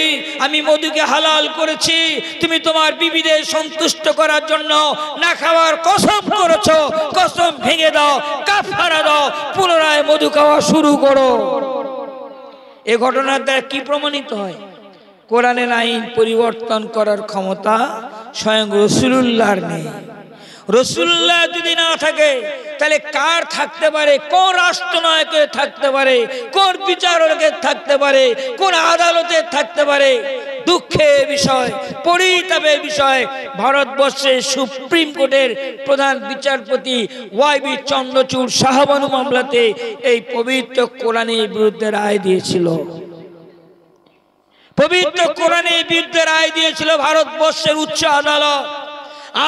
আমি মধুকে হালাল করেছি, তুমি তোমার বিবিদের সন্তুষ্ট করার জন্য না খাওয়ার কসম করেছো, কসম ভেঙে দাও, কাফারা দাও, পুনরায় মধু খাওয়া শুরু করো। এই ঘটনার দ্বারা কি প্রমাণিত হয়? কোরআনের আইন পরিবর্তন করার ক্ষমতা স্বয়ং রাসূলুল্লাহর নেই। রাসূলুল্লাহ যদি না থাকে তাহলে কার থাকতে পারে? কোন রাষ্ট্রনায়কের থাকতে পারে? কোন বিচারকের থাকতে পারে? কোন আদালতের থাকতে পারে? দুঃখের বিষয়, পরিতাপের বিষয়, ভারতবর্ষের সুপ্রিম কোর্টের প্রধান বিচারপতি ওয়াইবি চন্দ্রচূড় শাহবানু মামলাতে এই পবিত্র কোরআনের বিরুদ্ধে রায় দিয়েছিল। পবিত্র কোরআনের বিরুদ্ধে রায় দিয়েছিল ভারতবর্ষের উচ্চ আদালত।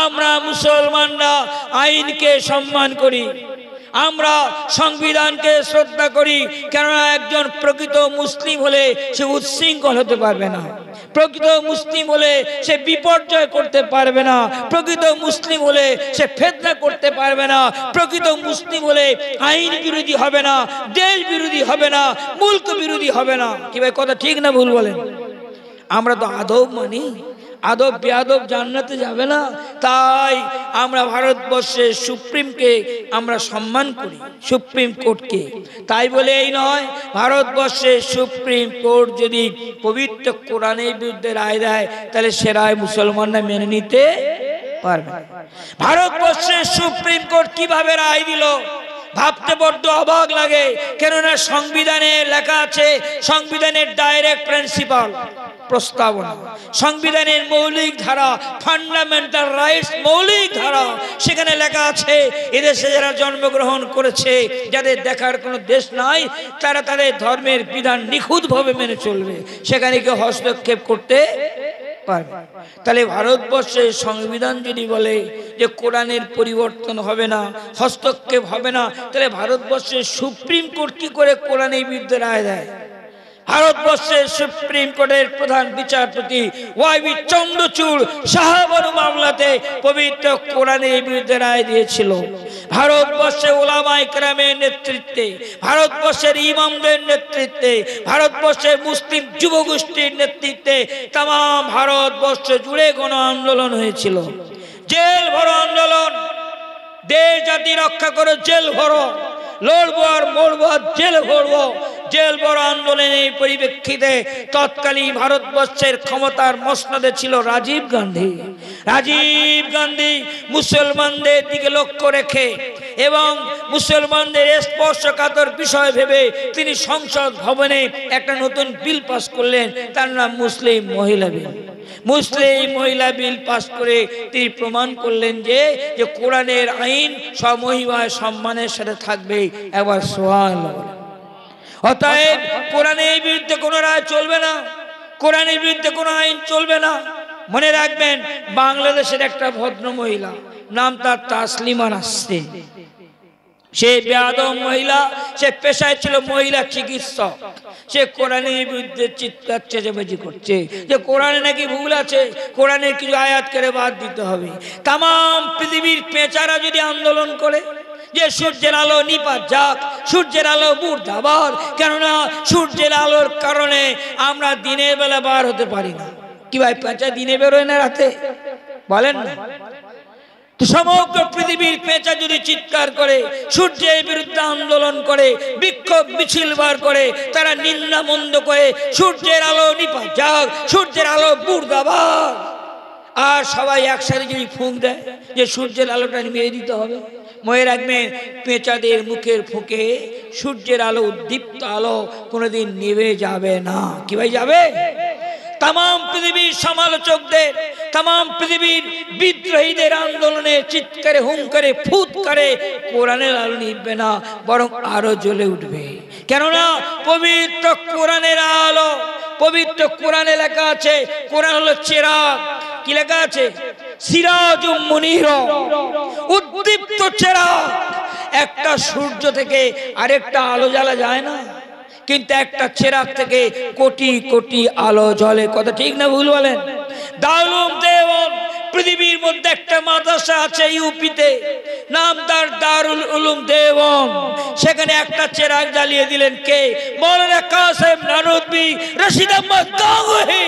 আমরা মুসলমানরা আইনকে সম্মান করি, আমরা সংবিধানকে শ্রদ্ধা করি, কেননা একজন প্রকৃত মুসলিম হলে সে উচ্ছৃঙ্খল হতে পারবে না, প্রকৃত মুসলিম হলে সে বিপর্যয় করতে পারবে না, প্রকৃত মুসলিম হলে সে ফিতনা করতে পারবে না, প্রকৃত মুসলিম হলে আইন বিরোধী হবে না, দেশ বিরোধী হবে না, মুলক বিরোধী হবে না। কি ভাই কথা ঠিক না ভুল বলেন? আমরা তো আদব মানি, আদব বেয়াদব জান্নাতে যাবে না। তাই আমরা ভারতবর্ষের সুপ্রিমকে আমরা সম্মান করি, সুপ্রিম কোর্টকে। তাই বলে এই নয়, ভারতবর্ষের সুপ্রিম কোর্ট যদি পবিত্র কোরআনের বিরুদ্ধে রায় দেয় তাহলে সে রায় মুসলমানরা মেনে নিতে পারবে। ভারতবর্ষের সুপ্রিম কোর্ট কিভাবে রায় দিল ভাবতে বড্ড অবাক লাগে। কেননা সংবিধানে লেখা আছে, সংবিধানের ডাইরেক্ট প্রিন্সিপাল প্রস্তাবনা, সংবিধানের মৌলিক ধারা, ফান্ডামেন্টাল রাইটস মৌলিক ধারা, সেখানে লেখা আছে এদেশে যারা জন্মগ্রহণ করেছে, যাদের দেখার কোনো দেশ নাই, তারা তাদের ধর্মের বিধান নিখুঁতভাবে মেনে চলবে, সেখানে কেউ হস্তক্ষেপ করতে পারবে। তাহলে ভারতবর্ষের সংবিধান যদি বলে যে কোরআনের পরিবর্তন হবে না, হস্তক্ষেপ হবে না, তাহলে ভারতবর্ষের সুপ্রিম কোর্ট কি করে কোরআনের বিরুদ্ধে রায় দেয়? ভারতবর্ষের সুপ্রিম কোর্টের প্রধান বিচারপতি ওয়াইবি চন্দ্রচূড় শাহবানু মামলাতে পবিত্র কোরআনের বিরুদ্ধে রায় দিয়েছিল। ভারতবর্ষের উলামায়ে কেরামের নেতৃত্বে, ভারতবর্ষের ইমামদের নেতৃত্বে, ভারতবর্ষের মুসলিম যুবগোষ্ঠীর নেতৃত্বে তাম ভারতবর্ষ জুড়ে গণ আন্দোলন হয়েছিল। জেল ভরো আন্দোলন, দেশ জাতি রক্ষা করে জেল ভরো, লড়বো আর মরবো আর জেল ভরবো, জেল বড় আন্দোলনের পরিপ্রেক্ষিতে তৎকালীন ভারতবর্ষের ক্ষমতার মসনদে ছিল রাজীব গান্ধী। রাজীব গান্ধী মুসলমানদের দিকে লক্ষ্য রেখে এবং মুসলমানদের স্পর্শকাতর বিষয় ভেবে তিনি সংসদ ভবনে একটা নতুন বিল পাস করলেন, তার নাম মুসলিম মহিলা বিল। মুসলিম মহিলা বিল পাস করে তিনি প্রমাণ করলেন যে কোরআনের আইন সব মহিমায় সম্মানের সাথে থাকবে। একবার সুবহানাল্লাহ। অতএব কোরআনের বিরুদ্ধে কোনো রায় চলবে না, কোরআনের বিরুদ্ধে কোনো আইন চলবে না। মনে রাখবেন, বাংলাদেশের একটা ভদ্র মহিলা, নাম তার তাসলিমা নাসরিন। সে বেয়াদব মহিলা, সে পেশায় ছিল মহিলা চিকিৎসক। সে কোরআনের বিরুদ্ধে চিৎকার চেঁচামেচি করছে যে কোরআনে নাকি ভুল আছে, কোরআনের কিছু আয়াত করে বাদ দিতে হবে। তাম পৃথিবীর পেঁচারা যদি আন্দোলন করে যে সূর্যের আলো নিপাত যাক, সূর্যের আলো মুর্দাবাদ, কেননা সূর্যের আলোর কারণে আমরা দিনের বেলা বার হতে পারি না। কি ভাই, পেঁচা দিনে বেরোয় না রাতে? বলেন না। তো সমগ্র পৃথিবীর পেঁচা যদি চিৎকার করে, সূর্যের বিরুদ্ধে আন্দোলন করে, বিক্ষোভ মিছিল বার করে, তারা নিন্দা মন্দ করে সূর্যের আলো নিপাত যাক, সূর্যের আলো মুর্দাবাদ, আর সবাই একসাথে যদি ফুঁক দেয় যে সূর্যের আলোটা নিভিয়ে দিতে হবে, মনে রাখবেন পেঁচাদের মুখের ফুঁকে সূর্যের আলো, উদ্দীপ্ত আলো কোনোদিন নিভে যাবে না। কি ভাই যাবে? তাম পৃথিবীর সমালোচকদের, তাম পৃথিবীর বিদ্রোহীদের আন্দোলনে চিৎকারে হুঙ্কারে ফুৎকারে কোরআনের আলো নিভবে না, বরং আরো জ্বলে উঠবে। কেননা পবিত্র কোরআনের আলো, পবিত্র কোরআনে লেখা আছে, কোরআন হলো চেরাগ। কি লেখা আছে? সিরাজুম মুনির, উদ্দীপ্ত চেরাগ। একটা সূর্য থেকে আরেকটা আলো জ্বালা যায় না, কিন্তু একটা চেরাগ থেকে কোটি কোটি আলো জ্বলে। কথা ঠিক না ভুল বলেন? দারুল উলুম দেওবন্দ পৃথিবীর মধ্যে একটা মাদ্রাসা আছে ইউপিতে, নাম তার দারুল উলুম দেওবন্দ। সেখানে একটা চেরাগ জ্বালিয়ে দিলেন কে? মৌলানা কাসেম নানুতুবি রশিদ আহমদ গাঙ্গুহি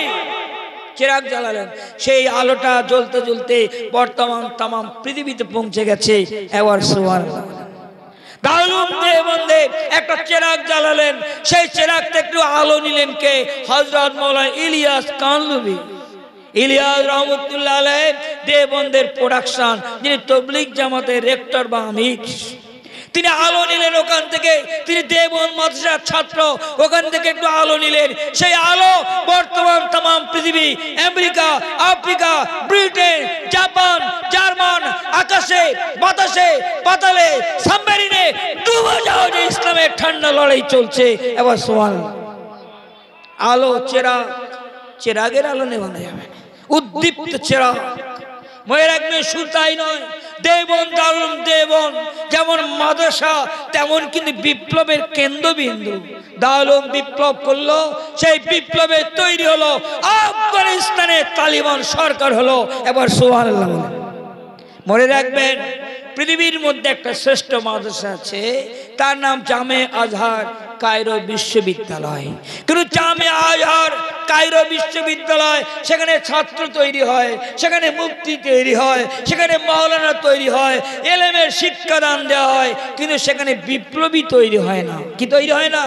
চেরাগ জ্বালালেন। সেই আলোটা জ্বলতে জ্বলতে বর্তমান তাম পৃথিবীতে পৌঁছে গেছে। এবার সুবহানাল্লাহ। দারুল উলুম দেওবন্দে একটা চেরাগ জ্বালালেন, সেই চেরাগ থেকে একটু আলো নিলেন কে? হযরত মাওলানা ইলিয়াস কানলুবি। ইলিয়াস রহমতুল্লাহ আলাইহি দেওবন্দের প্রোডাকশন, যিনি তাবলীগ জামাতের রেক্টর বা আমির, তিনি আলো নিলেন ওখান থেকে। তিনি দেওবন্দ মাদ্রাসার ছাত্র, ওখান থেকে একটু আলো নিলেন। সেই আলো বর্তমান তাম পৃথিবী, America, Africa, Britain, Japan, German, আকাশে বাতাসে পাতালে সাবমেরিনে ডুবে যাও যে ইসলামের ঠান্ডা লড়াই চলছে। এবার সুবহানাল্লাহ। আলো চেরাগ, চেরাগের আলো নেভানো যাবে না, উদ্দীপ্ত চেরাগ। মনে রাখবেন, শুধু তাই নয়, দেওবন্দ দারুল উলুম দেওবন্দ যেমন মাদ্রাসা, তেমন কিন্তু বিপ্লবের কেন্দ্রবিন্দু। দারুল উলুম বিপ্লব করলো, সেই বিপ্লবে তৈরি হলো আফগানিস্তানে তালিবান সরকার হলো। এবার সুবহানাল্লাহ। মনে রাখবেন, পৃথিবীর মধ্যে একটা শ্রেষ্ঠ মাদ্রাসা আছে, তার নাম জামে আজহার কায়রো বিশ্ববিদ্যালয়। কিন্তু জামে আজহার কায়রো বিশ্ববিদ্যালয়, সেখানে ছাত্র তৈরি হয়, সেখানে মুফতি তৈরি হয়, সেখানে মাওলানা তৈরি হয়, এলেমের শিক্ষাদান দেওয়া হয়, কিন্তু সেখানে বিপ্লবী তৈরি হয় না। কি তৈরি হয় না?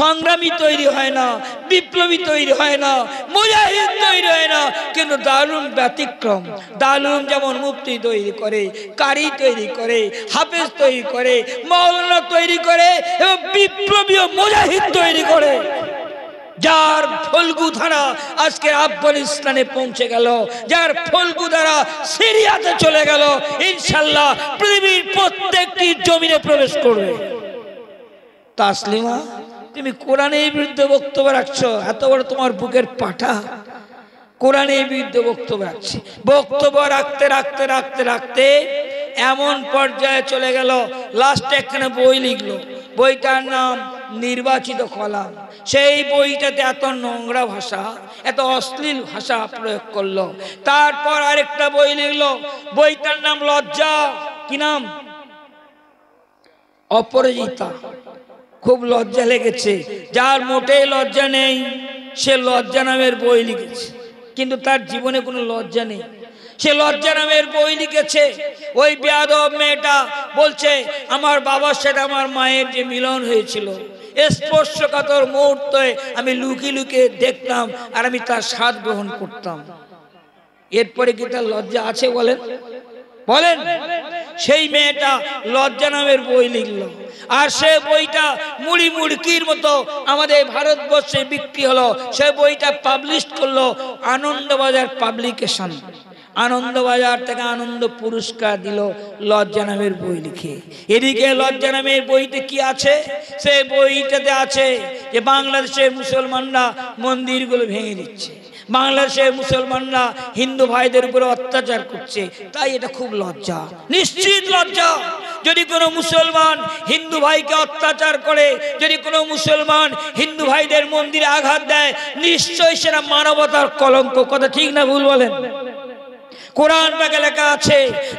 সংগ্রামী তৈরি হয় না, বিপ্লবী তৈরি হয় না, মুজাহিদ তৈরি হয় না। কিন্তু দারুল উলুম ব্যতিক্রম। দারুল উলুম যেমন মুফতি তৈরি করে, কারি তৈরি করে, হাফেজ তৈরি করে, মাওলানা তৈরি করে এবং বিপ্লবী ও মুজাহিদ তৈরি করে। যার ফলগু ধারা আজকে আফগানিস্তানে পৌঁছে গেল, যার ফলগু ধারা সিরিয়াতে চলে গেল, ইনশাআল্লাহ পৃথিবীর প্রত্যেকটি জমিনে প্রবেশ করবে। তাসলিমা, তুমি কোরআনের বিরুদ্ধে বক্তব্য রাখছো, এত বড় তোমার বুকের পাঠা। কোরআনের বিরুদ্ধে বক্তব্য রাখছে, বক্তব্য রাখতে রাখতে রাখতে রাখতে এমন পর্যায়ে চলে গেল, লাস্টে একখানা বই লিখলো, বইটার নাম নির্বাচিত কলাম। সেই বইটাতে এত নোংরা ভাষা, এত অশ্লীল ভাষা প্রয়োগ করলো। তারপর আরেকটা বই লিখলো, বইটার নাম লজ্জা। কি নাম? অপরাজিতা। খুব লজ্জা লেগেছে। যার মোটেই লজ্জা নেই সে লজ্জা নামের বই লিখেছে, কিন্তু তার জীবনে কোনো লজ্জা নেই। সে লজ্জা নামের বই লিখেছে। ওই বেয়াদব মেয়েটা বলছে আমার বাবার সাথে আমার মায়ের যে মিলন হয়েছিল, স্পর্শকাতর মুহূর্তে আমি লুকিয়ে লুকিয়ে দেখতাম আর আমি তার স্বাদ গ্রহণ করতাম। এরপরে কি তার লজ্জা আছে বলেন? বলেন। সেই মেয়েটা লজ্জা নামের বই লিখলো, আর সে বইটা মুড়ি মুড়কির মতো আমাদের ভারতবর্ষে বিক্রি হলো। সে বইটা পাবলিশ করলো আনন্দবাজার পাবলিকেশন। আনন্দবাজার থেকে আনন্দ পুরস্কার দিল লজ্জা নামের বই লিখে। এদিকে লজ্জা নামের বইতে কি আছে? সে বইটাতে আছে যে বাংলাদেশের মুসলমানরা মন্দিরগুলো ভেঙে দিচ্ছে, বাংলাদেশের মুসলমানরা হিন্দু ভাইদের উপরে অত্যাচার করছে। তাই এটা খুব লজ্জা, নিশ্চিত লজ্জা। যদি কোনো মুসলমান হিন্দু ভাইকে অত্যাচার করে, যদি কোনো মুসলমান হিন্দু ভাইদের মন্দিরে আঘাত দেয়, নিশ্চয়ই সেটা মানবতার কলঙ্ক। কথা ঠিক না ভুল বলেন? কোরআন পাকে লেখা আছে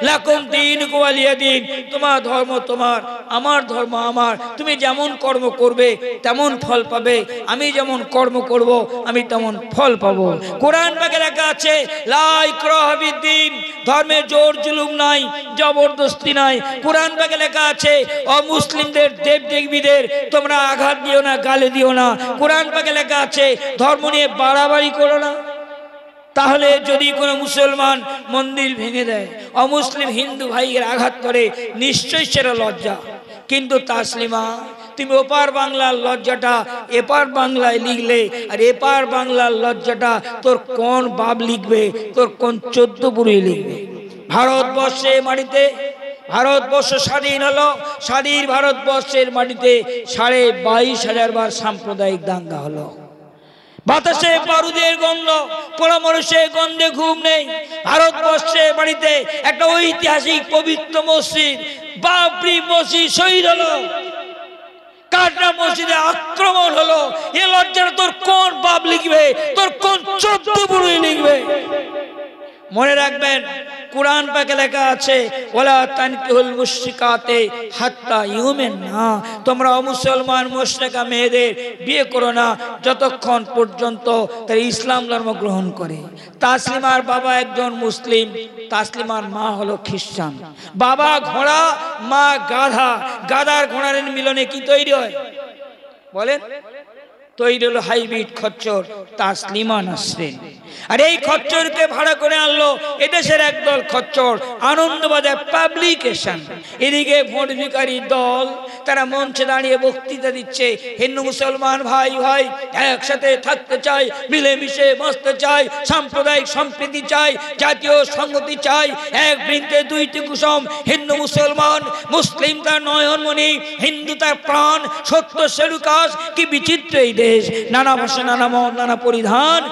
লাকুম দীনুকুম ওয়ালিয়া দীন, তোমার ধর্ম তোমার, আমার ধর্ম আমার। তুমি যেমন কর্ম করবে তেমন ফল পাবে, আমি যেমন কর্ম করব আমি তেমন ফল পাবো। কোরআন পাকে লেখা আছে লা ইকরাহা ফিদ্দীন, ধর্মে জোর জুলুম নাই, জবরদস্তি নাই। কোরআন পাকে লেখা আছে অমুসলিমদের দেব দেবীদের তোমরা আঘাত দিও না, গালি দিও না। কোরআন পাকে লেখা আছে ধর্ম নিয়ে বাড়াবাড়ি করো না। তাহলে যদি কোনো মুসলমান মন্দির ভেঙে দেয়, অমুসলিম হিন্দু ভাইয়ের আঘাত করে, নিশ্চয়ই সেটা লজ্জা। কিন্তু তাসলিমা, তুমি ওপার বাংলার লজ্জাটা এপার বাংলায় লিখলে, আর এপার বাংলার লজ্জাটা তোর কোন বাপ লিখবে, তোর কোন 14 পুরুষ লিখবে? ভারতবর্ষে মাটিতে, ভারতবর্ষ স্বাধীন হলো, স্বাধীন ভারতবর্ষের মাটিতে 22,500 বার সাম্প্রদায়িক দাঙ্গা হলো। বাতাসে বারুদের গন্ধ, পরামর্শে গন্ধে ঘুম নেই। ভারতবর্ষের বাড়িতে একটা ঐতিহাসিক পবিত্র মসজিদ বাবরি মসজিদ শহীদ হলো, কাটরা মসজিদে আক্রমণ হলো। এ লজ্জাটা তোর কোন বাপ লিখবে, তোর কোন 14 পুরুষ লিখবে? মনে রাখবেন কোরআন পাকে লেখা আছে ওয়ালা তানকিহুল মুশরিকাতে হাত্তা ইউমিনা, তোমরা মুসলমান মুশরিকা মেয়েদের বিয়ে করো না যতক্ষণ পর্যন্ত তারা ইসলাম ধর্ম গ্রহণ করে। তাসলিমার বাবা একজন মুসলিম, তাসলিমার মা হলো খ্রিস্টান। বাবা ঘোড়া, মা গাধা। গাধার ঘোড়ার মিলনে কি তৈরি হয় বলেন? তৈরি হলো হাইব্রিড খচ্চর তাসলিমা নাসরিন। আর এই খচ্চরকে ভাড়া করে আনলো এদেশের একদল খচ্চর, আনন্দবাজার পাবলিকেশন। এদিকে ভোট ভিখারি দল, তারা মঞ্চে দাঁড়িয়ে বক্তৃতা দিচ্ছে, হিন্দু মুসলমান ভাই ভাই একসাথে থাকতে চাই, মিলেমিশে বাঁচতে চাই, সাম্প্রদায়িক সম্প্রীতি চাই, জাতীয় সংহতি চাই, এক বৃন্তে দুইটি কুসুম। হিন্দু মুসলমান, মুসলিম তার নয়নমণি, হিন্দু তার প্রাণ, সত্য সেলুকাস। কি বিচিত্র এই দেশ! নানা ভাষা, নানা মত, নানা পরিধান,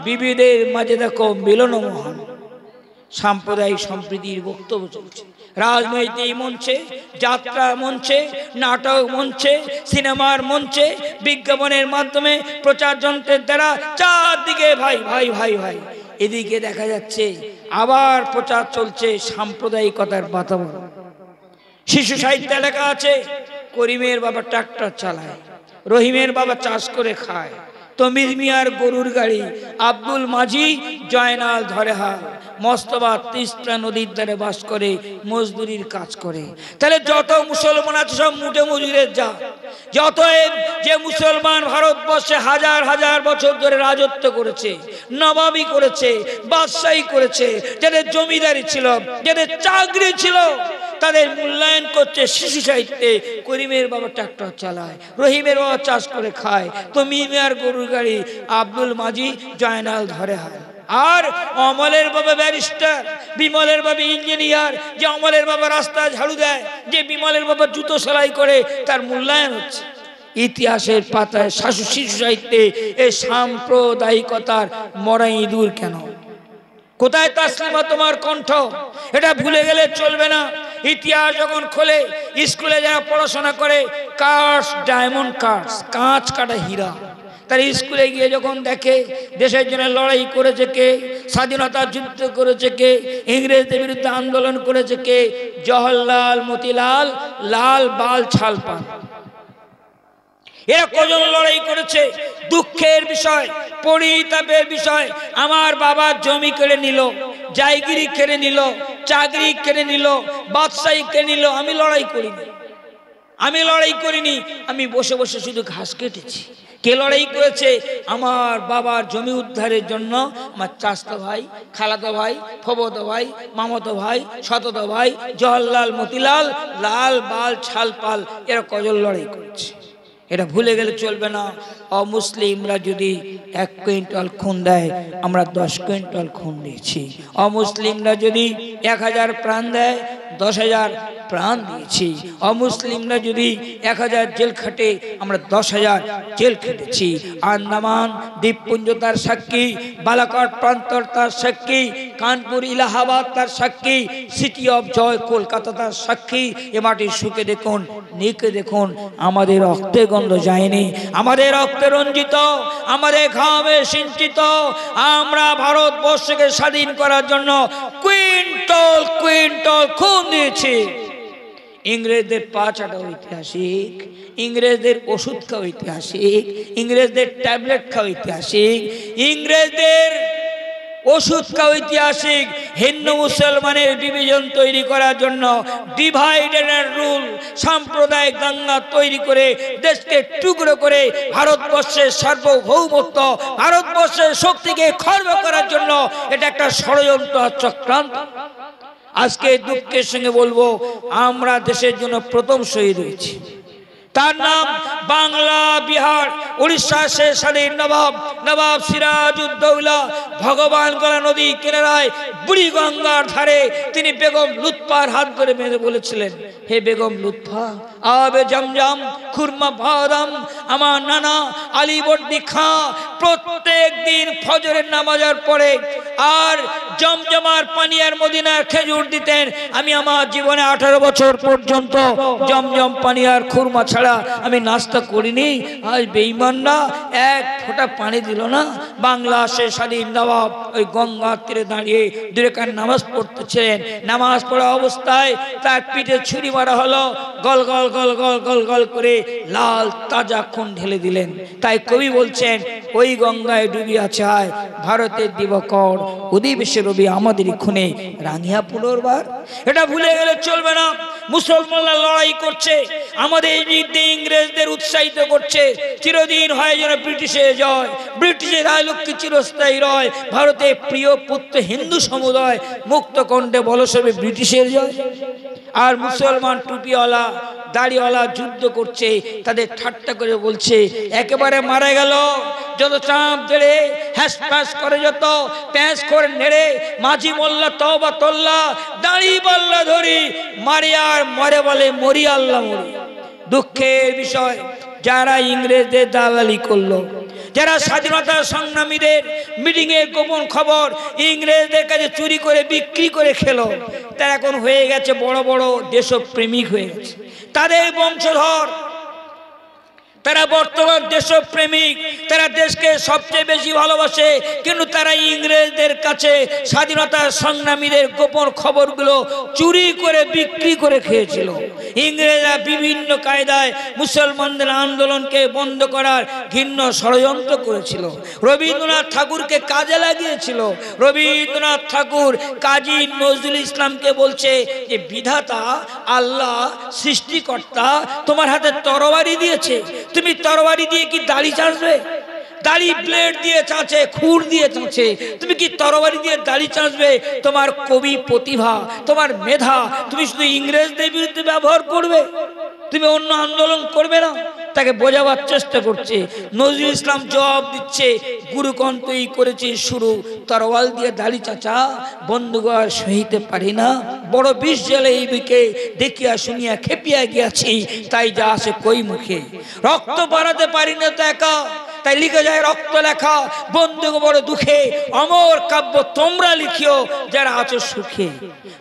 বিবিধের মাঝে দেখো মিলন মহান। সাম্প্রদায়িক সম্প্রীতির বক্তব্য চলছে রাজনৈতিক মঞ্চে, যাত্রা মঞ্চে, নাটক মঞ্চে, সিনেমার মঞ্চে, বিজ্ঞাপনের মাধ্যমে, প্রচার যন্ত্রের দ্বারা চারদিকে ভাই ভাই ভাই ভাই। এদিকে দেখা যাচ্ছে আবার প্রচার চলছে সাম্প্রদায়িকতার বাতাবরণ। শিশু সাহিত্য লেখা আছে করিমের বাবা ট্রাক্টর চালায়, রহিমের বাবা চাষ করে খায়, তমির মিয়ার গরুর গাড়ি, আব্দুল মাঝি জয়নাল ধরে হাল, মস্তবা তিস্তা নদীর ধারে বাস করে, মজদুরির কাজ করে। তাহলে যত মুসলমান আছে সব মুঠে মজুরের যা। যত যে মুসলমান ভারতবর্ষে হাজার হাজার বছর ধরে রাজত্ব করেছে, নবাবি করেছে, বাদশাহী করেছে, যাদের জমিদারি ছিল, যাদের চাকরি ছিল, তাদের মূল্যায়ন করছে শিশু সাহিত্যে। করিমের বাবা ট্রাক্টর চালায়, রহিমের বাবা চাষ করে খায়, তমির মিয়ার গরুর গাড়ি, আব্দুল মাঝি জয়নাল ধরে হাল। আর অমলের বাবা ব্যারিস্টার, বিমলের বাবা ইঞ্জিনিয়ার, যে অমলের বাবা রাস্তায় ঝাড়ু দেয়, যে বিমলের বাবা জুতো সেলাই করে, তার মূল্যায়ন হচ্ছে। ইতিহাসের পাতায় শিশু সাহিত্যে এই সাম্প্রদায়িকতার মরা ইঁদুর কেন? কোথায় তাসলিমা তোমার কণ্ঠ? এটা ভুলে গেলে চলবে না। ইতিহাস যখন খোলে, স্কুলে যারা পড়াশোনা করে, কার্স, ডায়মন্ড কার্স, কাঁচ কাটা হীরা, তার স্কুলে গিয়ে যখন দেখে দেশের জন্য লড়াই করেছে কে, স্বাধীনতা যুদ্ধ করেছে কে, ইংরেজদের বিরুদ্ধে আন্দোলন করেছে কে, জওহরলাল, মতিলাল, লাল বাল ছাল পান, এরা কজন লড়াই করেছে? দুঃখের বিষয়, পরিতাপের বিষয়। আমার বাবা জমি কেড়ে নিল, জায়গিরি কেড়ে নিল, চাকরি কেড়ে নিল, বাদশাহী কেড়ে নিল, আমি লড়াই করিনি। আমি লড়াই করিনি, আমি বসে বসে শুধু ঘাস কেটেছি। কে লড়াই করেছে? আমার বাবার জমি উদ্ধারের জন্য আমার চাচতো ভাই, খালাতো ভাই, ফবতো ভাই, মামাতো ভাই, শততো ভাই, জওহরলাল, মতিলাল, লাল, বাল, ছাল, পাল, এরা কজন লড়াই করেছে। এটা ভুলে গেলে চলবে না। অমুসলিমরা যদি 1 কুইন্টাল খুন দেয়, আমরা 10 কুইন্টাল খুন দিয়েছি। অমুসলিমরা যদি 1000 প্রাণ দেয়, 10,000 প্রাণ দিয়েছি। অমুসলিমরা যদি 1000 জেল খাটে, আমরা 10,000 জেল খেটেছি। আন্দামান দ্বীপপুঞ্জ তার সাক্ষী, বালাকট প্রান্তর তার সাক্ষী, কানপুর ইলাহাবাদ তার সাক্ষী, সিটি অফ জয় কলকাতা তার সাক্ষী। এ মাটির সুখে দেখুন, নিকে দেখুন, আমাদের রক্তে গন্ধ যায়নি, আমাদের রক্তে রঞ্জিত, আমাদের ঘামে সিঞ্চিত। আমরা ভারতবর্ষকে স্বাধীন করার জন্য কুইন্টাল কুইন্টাল খুন দিয়েছি। ইংরেজদের পা চাটা ঐতিহাসিক, ইংরেজদের ওষুধ খাওয়া ঐতিহাসিক, ইংরেজদের ট্যাবলেট খাওয়া ঐতিহাসিক, ইংরেজদের ওষুধ খাওয়া ঐতিহাসিক। হিন্দু মুসলমানের বিভাজন তৈরি করার জন্য ডিভাইড এন্ড রুল সাম্প্রদায়িক দাঙ্গা তৈরি করে দেশকে টুকরো করে ভারতবর্ষের সার্বভৌমত্ব, ভারতবর্ষের শক্তিকে খর্ব করার জন্য এটা একটা ষড়যন্ত্র, চক্রান্ত। আজকে দুঃখের সঙ্গে বলবো, আমরা দেশের জন্য প্রথম শহীদ হয়েছি। তার নাম বাংলা, বিহার, উড়িষ্যা শেষ স্বাধীন নবাব সিরাজউদ্দৌলা। ভগবান গলা নদী কিনারায় বুড়ি গঙ্গার ধারে তিনি বেগম লুৎফার হাত ধরে মেরে বলেছিলেন, হে বেগম লুৎফা, আবে জমজম খুরমা বাদাম, আমার নানা আলীবর্দী খাঁ প্রত্যেক দিন ফজরের নামাজের পরে আর জমজমার পানি আর মদিনার খেজুর দিতেন। আমি আমার জীবনে 18 বছর পর্যন্ত জমজম পানি আর খুরমা ছাড়া আমি নাস্তা করিনি। আজ বেঈমানরা 1 ফোঁটা পানি দিল না। বাংলা শেষ স্বাধীন নবাব ওই গঙ্গার তীরে দাঁড়িয়ে 2 রাকাত নামাজ পড়তেছিলেন। নামাজ পড়া অবস্থায় তার পিঠে ছুরি মারা হলো, গল গল গল গল গল গল করে লাল তাজা খুন ঢেলে দিলেন। তাই কবি বলছেন, ওই গঙ্গায় ডুবিয়া চায় ভারতের দিবকর, অধিবেশে রবি আমাদেরই খুনে রাঙিয়া পুনর্বার। এটা ভুলে গেলে চলবে না। মুসলমানরা লড়াই করছে, আমাদের বিরুদ্ধে ইংরেজদের উৎসাহিত করছে। চিরদিন হয় যেন ব্রিটিশের জয়, ব্রিটিশের রায়লক্ষ্মী চিরস্থায়ী রয়। ভারতের প্রিয় পুত্র হিন্দু সমুদায় মুক্ত কণ্ঠে বলসবে ব্রিটিশের জয়। আর মুসলমান টুপিওয়ালা দাড়িওয়ালা যুদ্ধ করছে, তাদের ঠাট্টা করে বলছে একেবারে মারা গেল। যত চাপ দেড়ে হ্যাস ফ্যাস করে, যত প্যাঁচ করে নেড়ে, মাঝি মোল্লা তওবা তোল্লা, দাড়ি পাল্লা ধরি, মারে আর মরে বলে মরি আল্লাহ মরি। দুঃখের বিষয়, যারা ইংরেজদের দালালি করলো, যারা স্বাধীনতা সংগ্রামীদের মিটিংয়ে গোপন খবর ইংরেজদের কাছে চুরি করে বিক্রি করে খেলো, তারা এখন হয়ে গেছে বড় বড় দেশপ্রেমিক হয়ে গেছে। তাদের বংশধর, তারা বর্তমান দেশপ্রেমিক, তারা দেশকে সবচেয়ে বেশি ভালোবাসে, কিন্তু তারা ইংরেজদের কাছে স্বাধীনতা সংগ্রামীদের গোপন খবরগুলো চুরি করে বিক্রি করে খেয়েছিল। ইংরেজরা বিভিন্ন কায়দায় মুসলমানদের আন্দোলনকে বন্ধ করার ঘৃণ্য ষড়যন্ত্র করেছিল। রবীন্দ্রনাথ ঠাকুরকে কাজে লাগিয়েছিল। রবীন্দ্রনাথ ঠাকুর কাজী নজরুল ইসলামকে বলছে যে বিধাতা আল্লাহ সৃষ্টিকর্তা তোমার হাতে তরবারি দিয়েছে, তুমি তরবারি দিয়ে কি দাড়ি চাঁচবে? দাড়ি ব্লেড দিয়ে চাঁচে, খুর দিয়ে চাঁচে, তুমি কি তরবারি দিয়ে দাড়ি চাঁচবে? তোমার কবি প্রতিভা, তোমার মেধা, তুমি শুধু ইংরেজদের বিরুদ্ধে ব্যবহার করবে, তুমি অন্য আন্দোলন করবে না। তাকে বোঝাবার চেষ্টা করছে। নজরুল ইসলাম জবাব দিচ্ছে, গুরুকণ্ঠই করেছি শুরু, তরোয়াল দিয়ে দাড়ি চাচা বন্ধুগর সহিতে পারি না, বড় বিষ জলে এই বিকে দেখিয়া শুনিয়া খেপিয়া গিয়াছি, তাই যা আসে কই মুখে, রক্ত বাড়াতে পারি না তো একা, তাই লিখে যায় রক্ত লেখা, বন্ধু বড় দুঃখে, অমর কাব্য তোমরা লিখিও যারা আছো সুখে।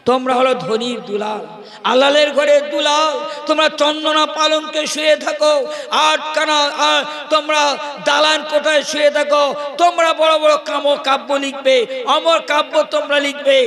তোমরা হলো ধনীর দুলাল, আলালের ঘরে দুলাল, তোমরা চন্দনা পালঙ্কে শুয়ে থাকো, আটখানা তোমরা দালান কোঠায় শুয়ে থাকো, তোমরা বড় বড় কাব্য লিখবে, অমর কাব্য তোমরা লিখবে।